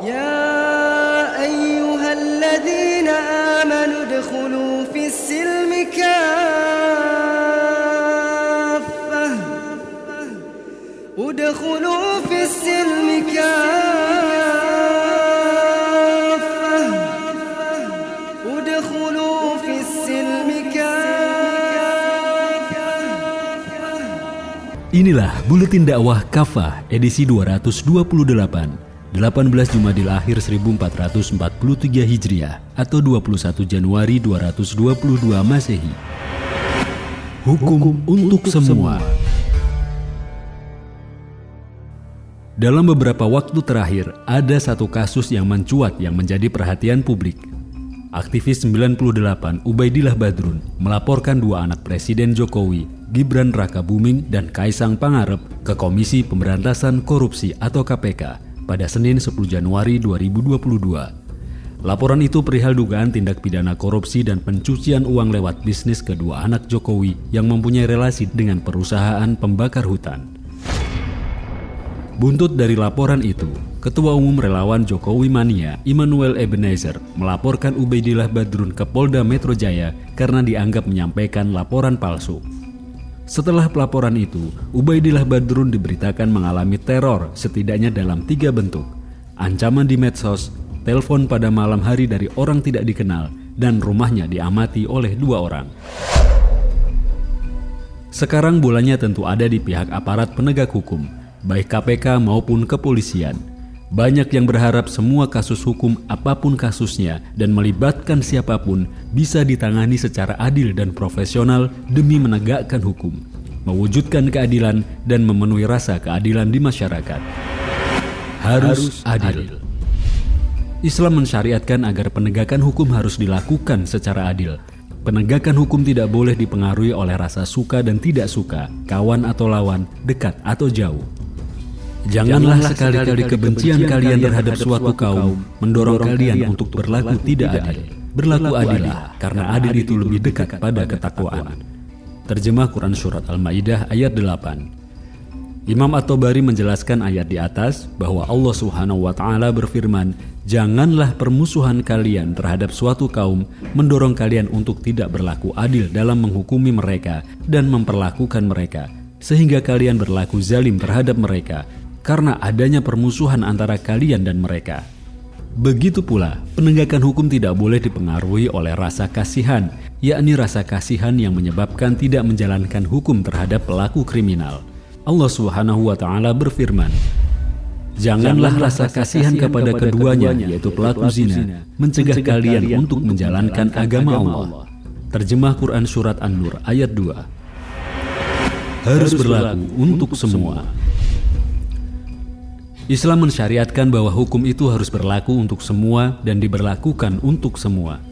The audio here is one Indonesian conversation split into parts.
يا أيها الذين آمنوا ادخلوا في السلم كافة ادخلوا في السلم كافة ادخلوا في السلم كافة. Inilah Buletin Dakwah Kafah edisi 228. 18 Jumadil Akhir 1443 Hijriah atau 21 Januari 222 Masehi. Hukum untuk semua. Dalam beberapa waktu terakhir, ada satu kasus yang mencuat yang menjadi perhatian publik. Aktivis 98 Ubaidillah Badrun melaporkan dua anak Presiden Jokowi, Gibran Rakabuming dan Kaisang Pangarep ke Komisi Pemberantasan Korupsi atau KPK pada Senin 10 Januari 2022. Laporan itu perihal dugaan tindak pidana korupsi dan pencucian uang lewat bisnis kedua anak Jokowi yang mempunyai relasi dengan perusahaan pembakar hutan. Buntut dari laporan itu, Ketua Umum Relawan Jokowi Mania, Immanuel Ebenezer, melaporkan Ubaidillah Badrun ke Polda Metro Jaya karena dianggap menyampaikan laporan palsu. Setelah pelaporan itu, Ubaidillah Badrun diberitakan mengalami teror setidaknya dalam 3 bentuk. Ancaman di medsos, telepon pada malam hari dari orang tidak dikenal, dan rumahnya diamati oleh 2 orang. Sekarang bolanya tentu ada di pihak aparat penegak hukum, baik KPK maupun kepolisian. Banyak yang berharap semua kasus hukum apapun kasusnya dan melibatkan siapapun bisa ditangani secara adil dan profesional demi menegakkan hukum, mewujudkan keadilan dan memenuhi rasa keadilan di masyarakat. Harus adil. Islam mensyariatkan agar penegakan hukum harus dilakukan secara adil. Penegakan hukum tidak boleh dipengaruhi oleh rasa suka dan tidak suka, kawan atau lawan, dekat atau jauh. Janganlah sekali-kali kebencian kalian terhadap suatu kaum mendorong kalian untuk berlaku tidak adil. Berlaku adillah, karena adil itu lebih dekat pada ketakwaan. Terjemah Quran Surat Al-Maidah ayat 8. Imam At-Tabari menjelaskan ayat di atas bahwa Allah Subhanahu wa Ta'ala berfirman, "Janganlah permusuhan kalian terhadap suatu kaum mendorong kalian untuk tidak berlaku adil dalam menghukumi mereka dan memperlakukan mereka, sehingga kalian berlaku zalim terhadap mereka, karena adanya permusuhan antara kalian dan mereka." Begitu pula, penegakan hukum tidak boleh dipengaruhi oleh rasa kasihan, yakni rasa kasihan yang menyebabkan tidak menjalankan hukum terhadap pelaku kriminal. Allah Subhanahu wa Ta'ala berfirman, "Janganlah rasa kasihan kepada keduanya, yaitu pelaku zina, mencegah kalian untuk menjalankan agama Allah." Terjemah Quran Surat An-Nur ayat 2. Harus berlaku untuk semua. Islam mensyariatkan bahwa hukum itu harus berlaku untuk semua dan diberlakukan untuk semua.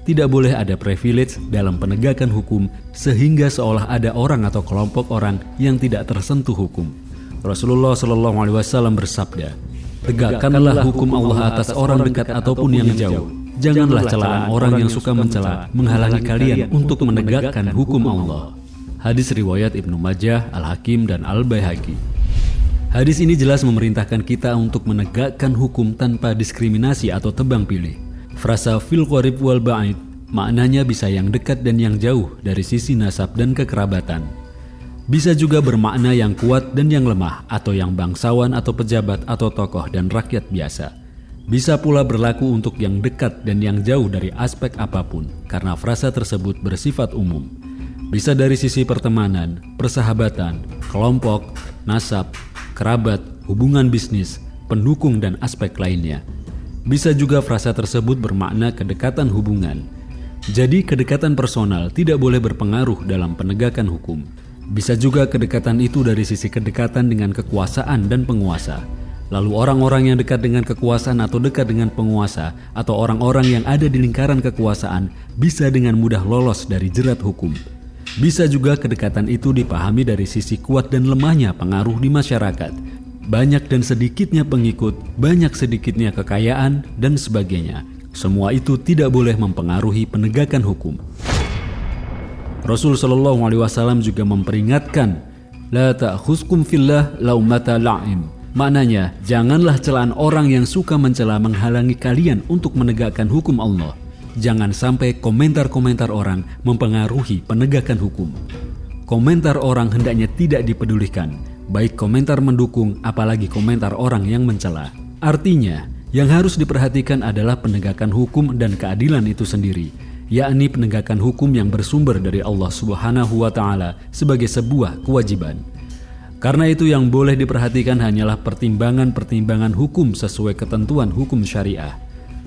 Tidak boleh ada privilege dalam penegakan hukum sehingga seolah ada orang atau kelompok orang yang tidak tersentuh hukum. Rasulullah SAW bersabda, "Tegakkanlah hukum Allah atas orang dekat ataupun yang jauh. Janganlah celaan orang yang suka mencela menghalangi kalian untuk menegakkan hukum Allah." Hadis riwayat Ibnu Majah, Al-Hakim, dan Al-Baihaqi. Hadis ini jelas memerintahkan kita untuk menegakkan hukum tanpa diskriminasi atau tebang pilih. Frasa fil qarib wal ba'id maknanya bisa yang dekat dan yang jauh dari sisi nasab dan kekerabatan. Bisa juga bermakna yang kuat dan yang lemah, atau yang bangsawan atau pejabat atau tokoh dan rakyat biasa. Bisa pula berlaku untuk yang dekat dan yang jauh dari aspek apapun, karena frasa tersebut bersifat umum. Bisa dari sisi pertemanan, persahabatan, kelompok, nasab, kerabat, hubungan bisnis, pendukung, dan aspek lainnya. Bisa juga frasa tersebut bermakna kedekatan hubungan. Jadi kedekatan personal tidak boleh berpengaruh dalam penegakan hukum. Bisa juga kedekatan itu dari sisi kedekatan dengan kekuasaan dan penguasa. Lalu orang-orang yang dekat dengan kekuasaan atau dekat dengan penguasa, atau orang-orang yang ada di lingkaran kekuasaan bisa dengan mudah lolos dari jerat hukum. Bisa juga kedekatan itu dipahami dari sisi kuat dan lemahnya pengaruh di masyarakat. Banyak dan sedikitnya pengikut, banyak sedikitnya kekayaan, dan sebagainya. Semua itu tidak boleh mempengaruhi penegakan hukum. Rasul SAW juga memperingatkan, "La ta'khuzkum fillah laumata la'im." Maknanya, janganlah celaan orang yang suka mencela menghalangi kalian untuk menegakkan hukum Allah. Jangan sampai komentar-komentar orang mempengaruhi penegakan hukum. Komentar orang hendaknya tidak dipedulikan, baik komentar mendukung apalagi komentar orang yang mencela. Artinya, yang harus diperhatikan adalah penegakan hukum dan keadilan itu sendiri, yakni penegakan hukum yang bersumber dari Allah Subhanahu wa Ta'ala sebagai sebuah kewajiban. Karena itu yang boleh diperhatikan hanyalah pertimbangan-pertimbangan hukum sesuai ketentuan hukum syariah.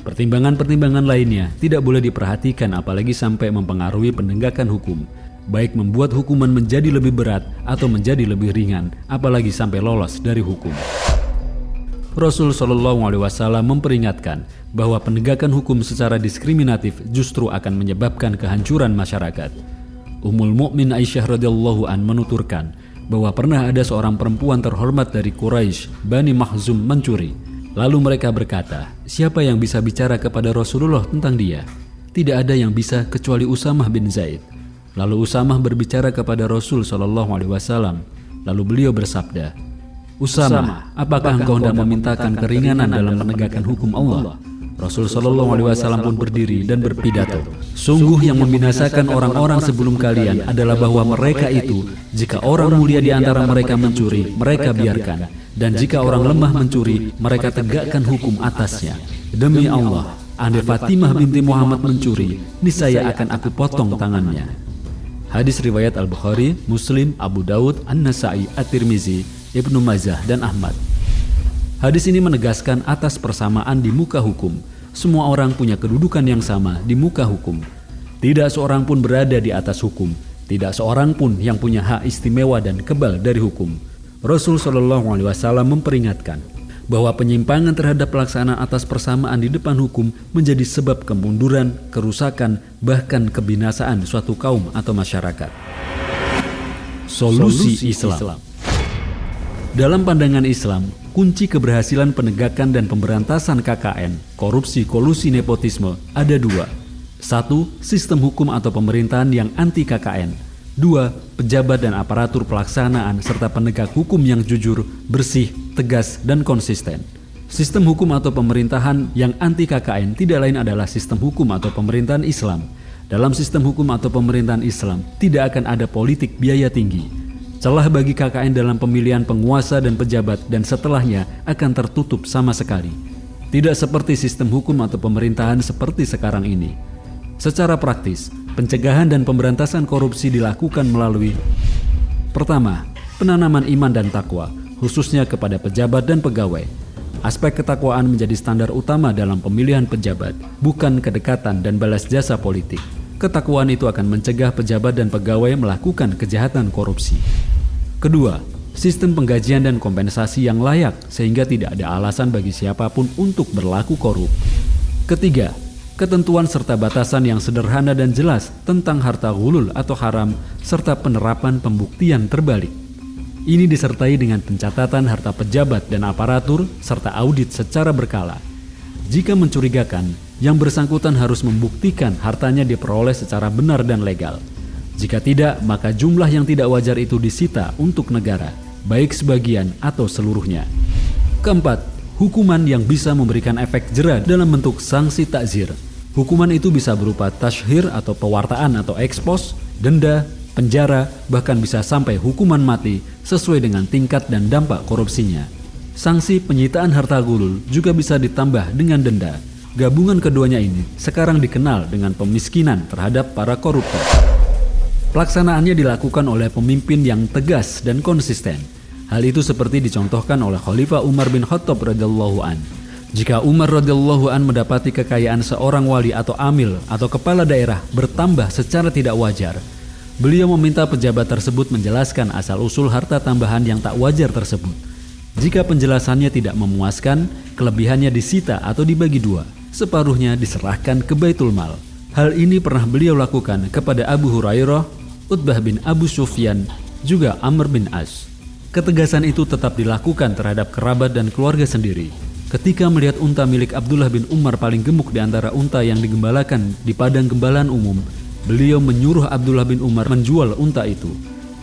Pertimbangan-pertimbangan lainnya tidak boleh diperhatikan apalagi sampai mempengaruhi penegakan hukum, baik membuat hukuman menjadi lebih berat atau menjadi lebih ringan, apalagi sampai lolos dari hukum. Rasul Shallallahu Alaihi Wasallam memperingatkan bahwa penegakan hukum secara diskriminatif justru akan menyebabkan kehancuran masyarakat. Ummul Mukmin Aisyah radhiyallahu an menuturkan bahwa pernah ada seorang perempuan terhormat dari Quraisy, Bani Makhzum mencuri. Lalu mereka berkata, siapa yang bisa bicara kepada Rasulullah tentang dia? Tidak ada yang bisa kecuali Usamah bin Zaid. Lalu Usamah berbicara kepada Rasul Shallallahu Alaihi Wasallam. Lalu beliau bersabda, Usamah, apakah engkau hendak memintakan keringanan dalam menegakkan hukum Allah? Rasul Shallallahu Alaihi Wasallam pun berdiri dan berpidato, sungguh yang membinasakan orang-orang sebelum kalian adalah bahwa mereka itu, jika orang mulia di antara mereka mencuri, mereka biarkan, dan jika orang lemah mencuri, mereka tegakkan hukum atasnya. Demi Allah, andai Fatimah binti Muhammad mencuri, niscaya akan aku potong tangannya. Hadis riwayat Al-Bukhari, Muslim, Abu Daud, An-Nasa'i, At-Tirmizi, Ibnu Majah, dan Ahmad. Hadis ini menegaskan atas persamaan di muka hukum. Semua orang punya kedudukan yang sama di muka hukum. Tidak seorang pun berada di atas hukum. Tidak seorang pun yang punya hak istimewa dan kebal dari hukum. Rasul Shallallahu Alaihi Wasallam memperingatkan bahwa penyimpangan terhadap pelaksanaan atas persamaan di depan hukum menjadi sebab kemunduran, kerusakan, bahkan kebinasaan suatu kaum atau masyarakat. Solusi Islam. Dalam pandangan Islam, kunci keberhasilan penegakan dan pemberantasan KKN, korupsi, kolusi, nepotisme ada dua. 1. Sistem hukum atau pemerintahan yang anti KKN. 2. Pejabat dan aparatur pelaksanaan serta penegak hukum yang jujur, bersih, tegas, dan konsisten. Sistem hukum atau pemerintahan yang anti KKN tidak lain adalah sistem hukum atau pemerintahan Islam. Dalam sistem hukum atau pemerintahan Islam tidak akan ada politik biaya tinggi. Celah bagi KKN dalam pemilihan penguasa dan pejabat dan setelahnya akan tertutup sama sekali. Tidak seperti sistem hukum atau pemerintahan seperti sekarang ini. Secara praktis, pencegahan dan pemberantasan korupsi dilakukan melalui: pertama, penanaman iman dan takwa, khususnya kepada pejabat dan pegawai. Aspek ketakwaan menjadi standar utama dalam pemilihan pejabat, bukan kedekatan dan balas jasa politik. Ketakwaan itu akan mencegah pejabat dan pegawai melakukan kejahatan korupsi. Kedua, sistem penggajian dan kompensasi yang layak sehingga tidak ada alasan bagi siapapun untuk berlaku korup. Ketiga, ketentuan serta batasan yang sederhana dan jelas tentang harta ghulul atau haram serta penerapan pembuktian terbalik. Ini disertai dengan pencatatan harta pejabat dan aparatur serta audit secara berkala. Jika mencurigakan, yang bersangkutan harus membuktikan hartanya diperoleh secara benar dan legal. Jika tidak, maka jumlah yang tidak wajar itu disita untuk negara, baik sebagian atau seluruhnya. Keempat, hukuman yang bisa memberikan efek jera dalam bentuk sanksi takzir. Hukuman itu bisa berupa tashhir atau pewartaan atau ekspos, denda, penjara, bahkan bisa sampai hukuman mati sesuai dengan tingkat dan dampak korupsinya. Sanksi penyitaan harta ghulul juga bisa ditambah dengan denda. Gabungan keduanya ini sekarang dikenal dengan pemiskinan terhadap para koruptor. Pelaksanaannya dilakukan oleh pemimpin yang tegas dan konsisten. Hal itu seperti dicontohkan oleh Khalifah Umar bin Khattab radhiyallahu an. Jika Umar radhiyallahu an mendapati kekayaan seorang wali atau amil atau kepala daerah bertambah secara tidak wajar, beliau meminta pejabat tersebut menjelaskan asal-usul harta tambahan yang tak wajar tersebut. Jika penjelasannya tidak memuaskan, kelebihannya disita atau dibagi dua. Separuhnya diserahkan ke Baitul Mal. Hal ini pernah beliau lakukan kepada Abu Hurairah, Utbah bin Abu Sufyan, juga Amr bin As. Ketegasan itu tetap dilakukan terhadap kerabat dan keluarga sendiri. Ketika melihat unta milik Abdullah bin Umar paling gemuk di antara unta yang digembalakan di padang gembalaan umum, beliau menyuruh Abdullah bin Umar menjual unta itu.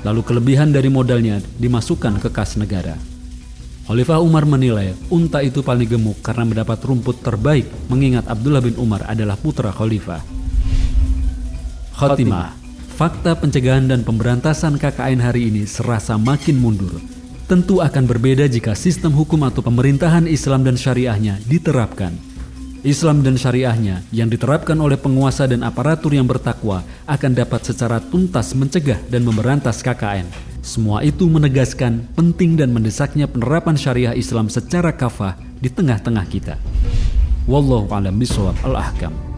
Lalu kelebihan dari modalnya dimasukkan ke kas negara. Khalifah Umar menilai unta itu paling gemuk karena mendapat rumput terbaik, mengingat Abdullah bin Umar adalah putra khalifah. Khotimah. Fakta pencegahan dan pemberantasan KKN hari ini serasa makin mundur. Tentu akan berbeda jika sistem hukum atau pemerintahan Islam dan syariahnya diterapkan. Islam dan syariahnya yang diterapkan oleh penguasa dan aparatur yang bertakwa akan dapat secara tuntas mencegah dan memberantas KKN. Semua itu menegaskan penting dan mendesaknya penerapan syariah Islam secara kafah di tengah-tengah kita. Wallahu a'lam bishawab. Al-Ahkam.